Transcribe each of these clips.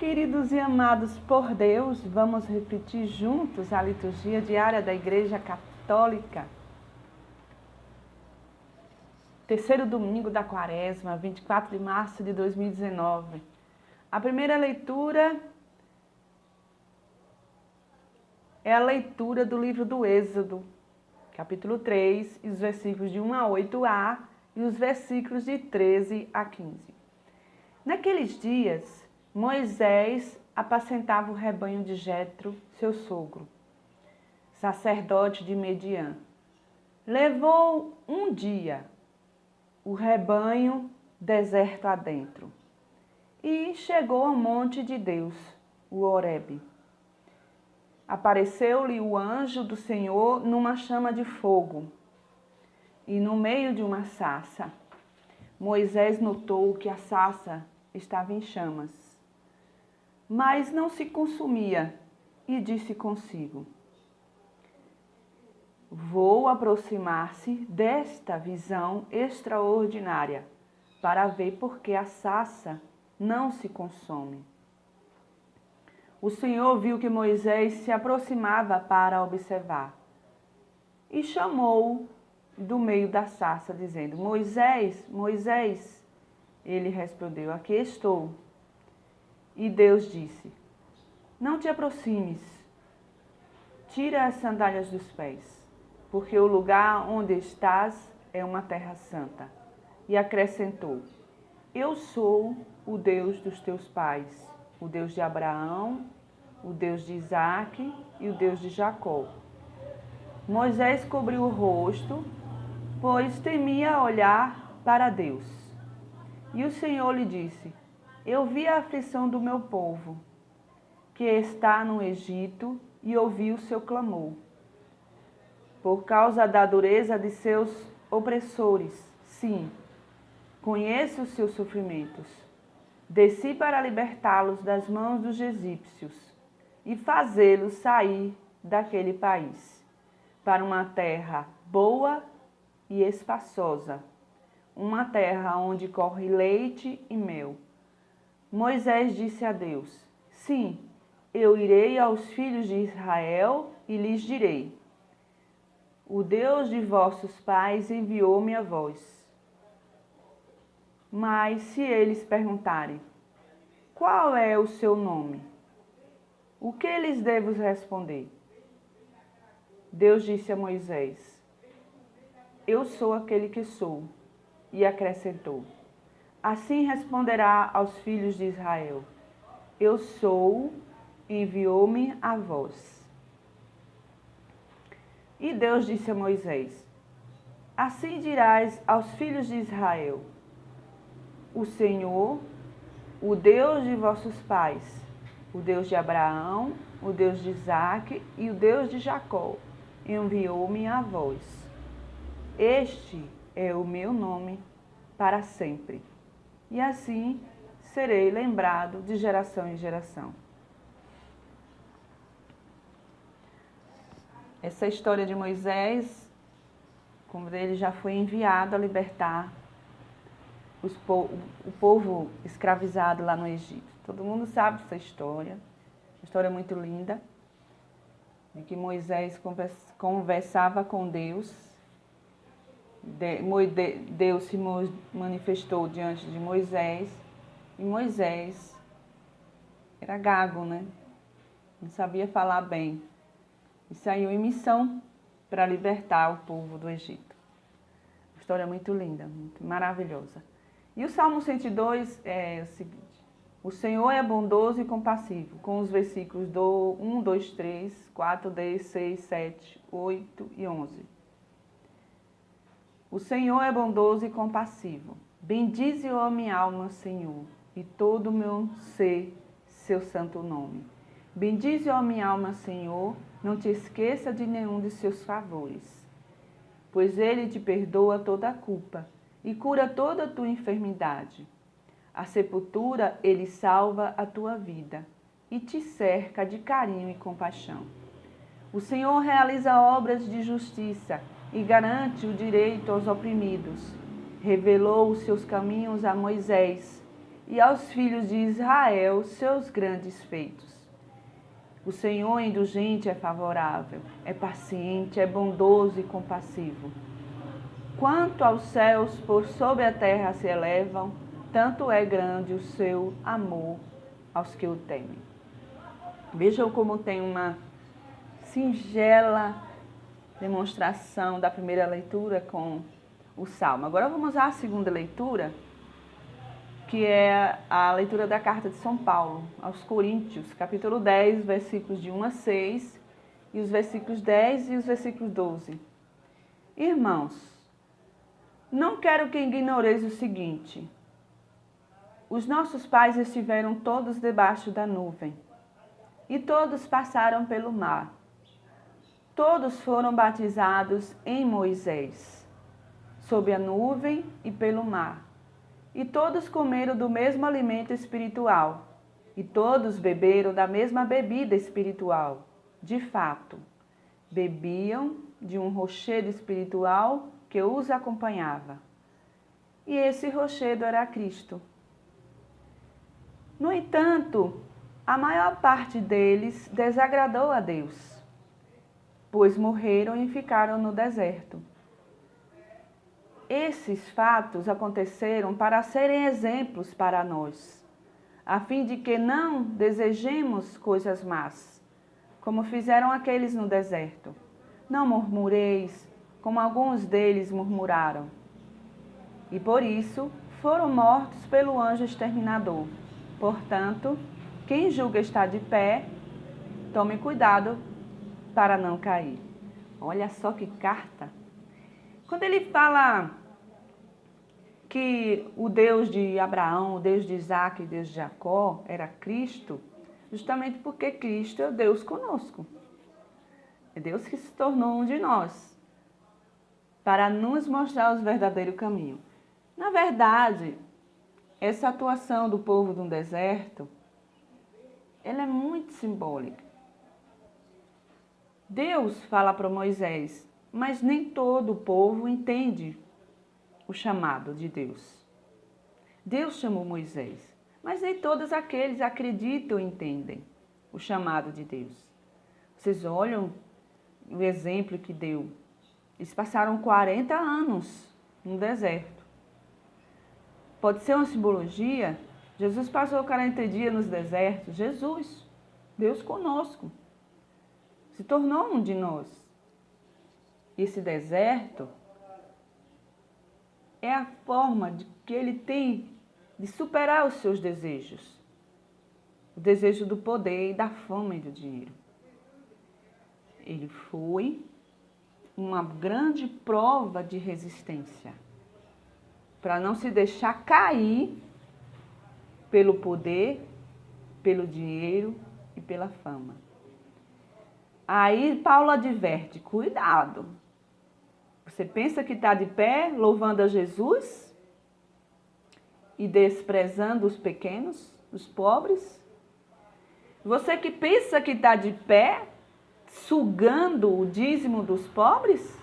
Queridos e amados por Deus, vamos repetir juntos a liturgia diária da Igreja Católica. Terceiro domingo da Quaresma, 24 de março de 2019. A primeira leitura é a leitura do livro do Êxodo, capítulo 3, e os versículos de 1 a 8a e os versículos de 13 a 15. Naqueles dias, Moisés apacentava o rebanho de Jetro, seu sogro, sacerdote de Midian. Levou um dia o rebanho deserto adentro e chegou ao monte de Deus, o Horebe. Apareceu-lhe o anjo do Senhor numa chama de fogo e no meio de uma sarça. Moisés notou que a sarça estava em chamas, mas não se consumia, e disse consigo: vou aproximar-se desta visão extraordinária para ver por que a sarça não se consome. O Senhor viu que Moisés se aproximava para observar e chamou-o do meio da sarça, dizendo: Moisés, Moisés. Ele respondeu: aqui estou. E Deus disse: não te aproximes, tira as sandálias dos pés, porque o lugar onde estás é uma terra santa. E acrescentou: eu sou o Deus dos teus pais, o Deus de Abraão, o Deus de Isaque e o Deus de Jacó. Moisés cobriu o rosto, pois temia olhar para Deus. E o Senhor lhe disse: eu vi a aflição do meu povo, que está no Egito, e ouvi o seu clamor, por causa da dureza de seus opressores. Sim, conheço os seus sofrimentos. Desci para libertá-los das mãos dos egípcios e fazê-los sair daquele país, para uma terra boa e espaçosa, uma terra onde corre leite e mel. Moisés disse a Deus: sim, eu irei aos filhos de Israel e lhes direi: o Deus de vossos pais enviou-me a vós. Mas se eles perguntarem: qual é o seu nome? O que lhes devo responder? Deus disse a Moisés: eu sou aquele que sou. E acrescentou: assim responderá aos filhos de Israel: eu sou, enviou-me a vós. E Deus disse a Moisés: assim dirás aos filhos de Israel: o Senhor, o Deus de vossos pais, o Deus de Abraão, o Deus de Isaque e o Deus de Jacó, enviou-me a vós. Este é o meu nome para sempre, e assim serei lembrado de geração em geração. Essa história de Moisés, quando ele já foi enviado a libertar o povo escravizado lá no Egito. Todo mundo sabe essa história, uma história muito linda, de que Moisés conversava com Deus. Deus se manifestou diante de Moisés, e Moisés era gago, né? Não sabia falar bem. E saiu em missão para libertar o povo do Egito. Uma história muito linda, muito maravilhosa. E o Salmo 102 é o seguinte: o Senhor é bondoso e compassivo, com os versículos do 1, 2, 3, 4, 10, 6, 7, 8 e 11. O Senhor é bondoso e compassivo. Bendize, ó minha alma, Senhor, e todo o meu ser, seu santo nome. Bendize, ó minha alma, Senhor, não te esqueça de nenhum de seus favores, pois ele te perdoa toda a culpa e cura toda a tua enfermidade. A sepultura ele salva a tua vida e te cerca de carinho e compaixão. O Senhor realiza obras de justiça e garante o direito aos oprimidos. Revelou os seus caminhos a Moisés e aos filhos de Israel seus grandes feitos. O Senhor é indulgente, é favorável, é paciente, é bondoso e compassivo. Quanto aos céus por sobre a terra se elevam, tanto é grande o seu amor aos que o temem. Vejam como tem uma singela demonstração da primeira leitura com o Salmo. Agora vamos à segunda leitura, que é a leitura da carta de São Paulo aos Coríntios, capítulo 10, versículos de 1 a 6, e os versículos 10 e os versículos 12. Irmãos, não quero que ignoreis o seguinte: os nossos pais estiveram todos debaixo da nuvem, e todos passaram pelo mar. Todos foram batizados em Moisés, sob a nuvem e pelo mar. E todos comeram do mesmo alimento espiritual, e todos beberam da mesma bebida espiritual. De fato, bebiam de um rochedo espiritual que os acompanhava. E esse rochedo era Cristo. No entanto, a maior parte deles desagradou a Deus, pois morreram e ficaram no deserto. Esses fatos aconteceram para serem exemplos para nós, a fim de que não desejemos coisas más, como fizeram aqueles no deserto. Não murmureis, como alguns deles murmuraram. E por isso foram mortos pelo anjo exterminador. Portanto, quem julga estar de pé, tome cuidado para não cair. Olha só que carta. Quando ele fala que o Deus de Abraão, o Deus de Isaac e o Deus de Jacó era Cristo, justamente porque Cristo é Deus conosco. É Deus que se tornou um de nós, para nos mostrar o verdadeiro caminho. Na verdade, essa atuação do povo no deserto, ela é muito simbólica. Deus fala para Moisés, mas nem todo o povo entende o chamado de Deus. Deus chamou Moisés, mas nem todos aqueles acreditam e entendem o chamado de Deus. Vocês olham o exemplo que deu. Eles passaram 40 anos no deserto. Pode ser uma simbologia. Jesus passou 40 dias nos desertos. Jesus, Deus conosco, se tornou um de nós. Esse deserto é a forma de que ele tem de superar os seus desejos. O desejo do poder e da fama e do dinheiro. Ele foi uma grande prova de resistência, para não se deixar cair pelo poder, pelo dinheiro e pela fama. Aí Paulo adverte, cuidado. Você pensa que está de pé, louvando a Jesus e desprezando os pequenos, os pobres? Você que pensa que está de pé, sugando o dízimo dos pobres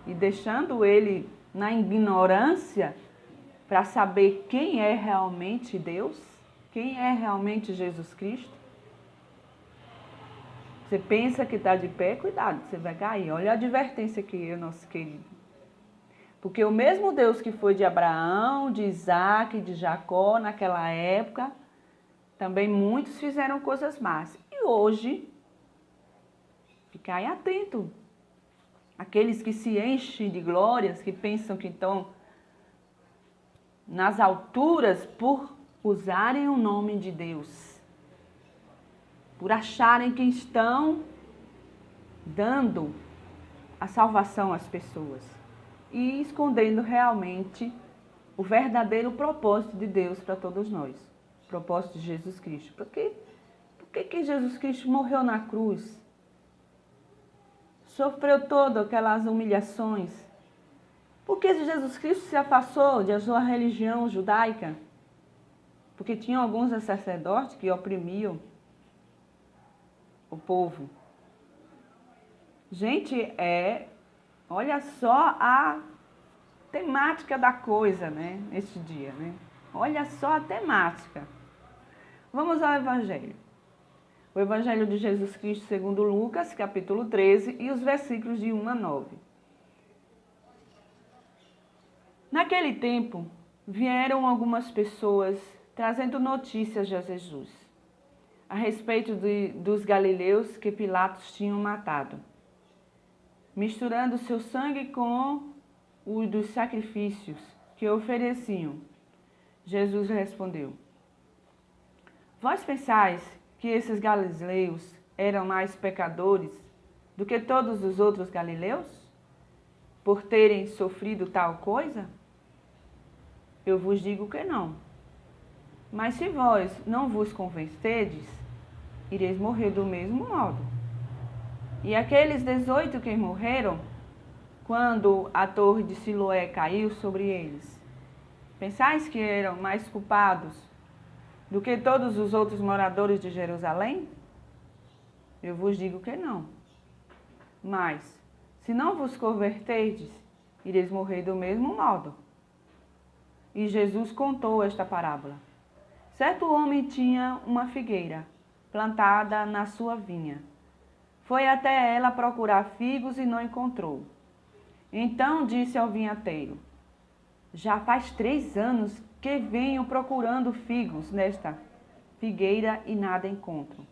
e deixando ele na ignorância para saber quem é realmente Deus, quem é realmente Jesus Cristo? Você pensa que está de pé, cuidado, você vai cair. Olha a advertência aqui, nosso querido. Porque o mesmo Deus que foi de Abraão, de Isaac, de Jacó naquela época, também muitos fizeram coisas más. E hoje, fiquem atentos. Aqueles que se enchem de glórias, que pensam que estão nas alturas por usarem o nome de Deus, por acharem que estão dando a salvação às pessoas e escondendo realmente o verdadeiro propósito de Deus para todos nós, o propósito de Jesus Cristo. Por que Jesus Cristo morreu na cruz? Sofreu todas aquelas humilhações? Por que Jesus Cristo se afastou de sua religião judaica? Porque tinha alguns sacerdotes que oprimiam o povo. Gente, olha só a temática da coisa, né, neste dia, né? Olha só a temática. Vamos ao Evangelho. O Evangelho de Jesus Cristo segundo Lucas, capítulo 13, e os versículos de 1 a 9. Naquele tempo, vieram algumas pessoas trazendo notícias a Jesus a respeito dos galileus que Pilatos tinha matado, misturando seu sangue com o dos sacrifícios que ofereciam. Jesus respondeu: Vós pensais que esses galileus eram mais pecadores do que todos os outros galileus, por terem sofrido tal coisa? Eu vos digo que não. Mas se vós não vos converterdes, ireis morrer do mesmo modo. E aqueles 18 que morreram, quando a torre de Siloé caiu sobre eles, pensais que eram mais culpados do que todos os outros moradores de Jerusalém? Eu vos digo que não. Mas, se não vos converterdes, ireis morrer do mesmo modo. E Jesus contou esta parábola. Certo homem tinha uma figueira plantada na sua vinha. Foi até ela procurar figos e não encontrou. Então disse ao vinhateiro: Já faz 3 anos que venho procurando figos nesta figueira e nada encontro.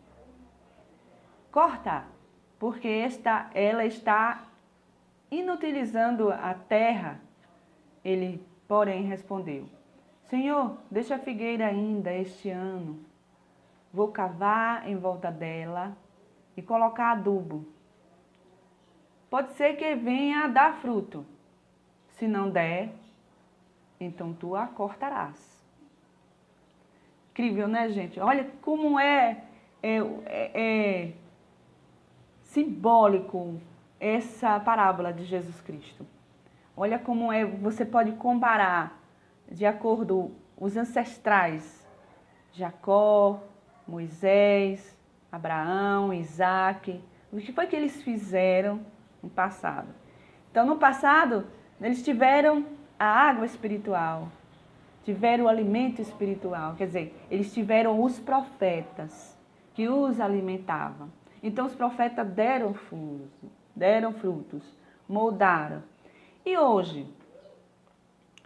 Corta, porque ela está inutilizando a terra. Ele, porém, respondeu: Senhor, deixa a figueira ainda este ano. Vou cavar em volta dela e colocar adubo. Pode ser que venha a dar fruto. Se não der, então tu a cortarás. Incrível, né, gente? Olha como é simbólico essa parábola de Jesus Cristo. Olha como você pode comparar de acordo com os ancestrais, Jacó, Moisés, Abraão, Isaac, o que foi que eles fizeram no passado. Então, no passado, eles tiveram a água espiritual, tiveram o alimento espiritual, quer dizer, eles tiveram os profetas que os alimentavam. Então, os profetas deram frutos, moldaram. E hoje,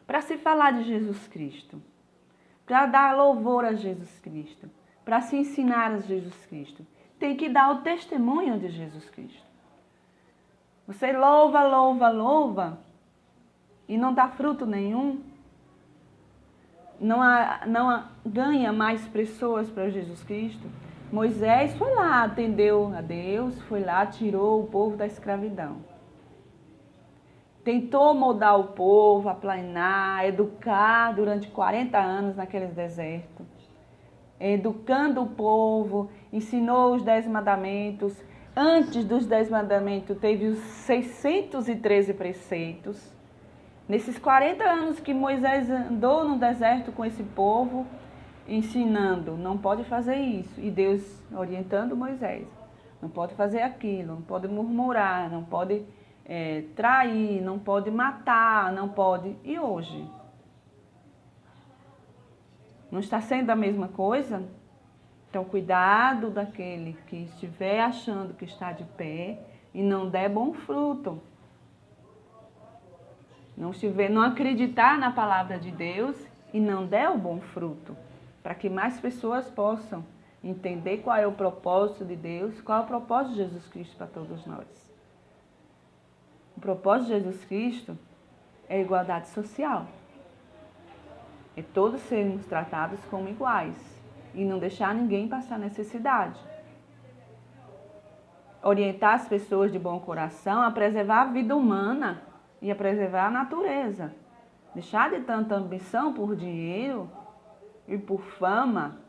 para se falar de Jesus Cristo, para dar louvor a Jesus Cristo, para se ensinar a Jesus Cristo, tem que dar o testemunho de Jesus Cristo. Você louva, louva, louva e não dá fruto nenhum, não ganha mais pessoas para Jesus Cristo. Moisés foi lá, atendeu a Deus, foi lá, tirou o povo da escravidão. Tentou moldar o povo, aplanar, educar durante 40 anos naquele deserto. Educando o povo, ensinou os 10 mandamentos. Antes dos 10 mandamentos, teve os 613 preceitos. Nesses 40 anos que Moisés andou no deserto com esse povo, ensinando, não pode fazer isso. E Deus orientando Moisés, não pode fazer aquilo, não pode murmurar, não pode trair, não pode matar, não pode... E hoje? Não está sendo a mesma coisa? Então, cuidado daquele que estiver achando que está de pé e não der bom fruto. Não acreditar na palavra de Deus e não der o bom fruto. Para que mais pessoas possam entender qual é o propósito de Deus, qual é o propósito de Jesus Cristo para todos nós. O propósito de Jesus Cristo é a igualdade social. É todos sermos tratados como iguais e não deixar ninguém passar necessidade. Orientar as pessoas de bom coração a preservar a vida humana e a preservar a natureza. Deixar de tanta ambição por dinheiro e por fama.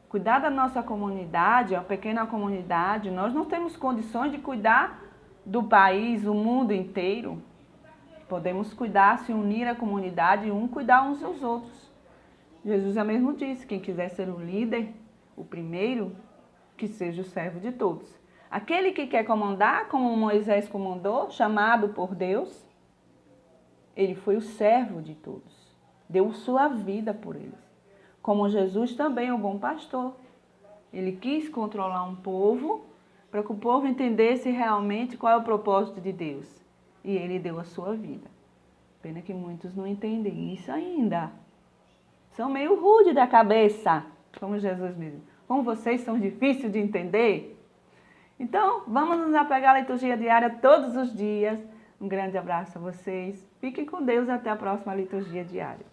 Cuidar da nossa comunidade, a pequena comunidade. Nós não temos condições de cuidar do país, o mundo inteiro. Podemos cuidar, se unir à comunidade e cuidar uns dos outros. Jesus mesmo disse, quem quiser ser o líder, o primeiro, que seja o servo de todos. Aquele que quer comandar, como Moisés comandou, chamado por Deus, ele foi o servo de todos. deu sua vida por eles. Como Jesus também é o bom pastor. Ele quis controlar um povo para que o povo entendesse realmente qual é o propósito de Deus. E ele deu a sua vida. Pena que muitos não entendem isso ainda. São meio rude da cabeça, como Jesus mesmo. Como vocês são difíceis de entender. Então, vamos nos apegar à liturgia diária todos os dias. Um grande abraço a vocês. Fiquem com Deus até a próxima liturgia diária.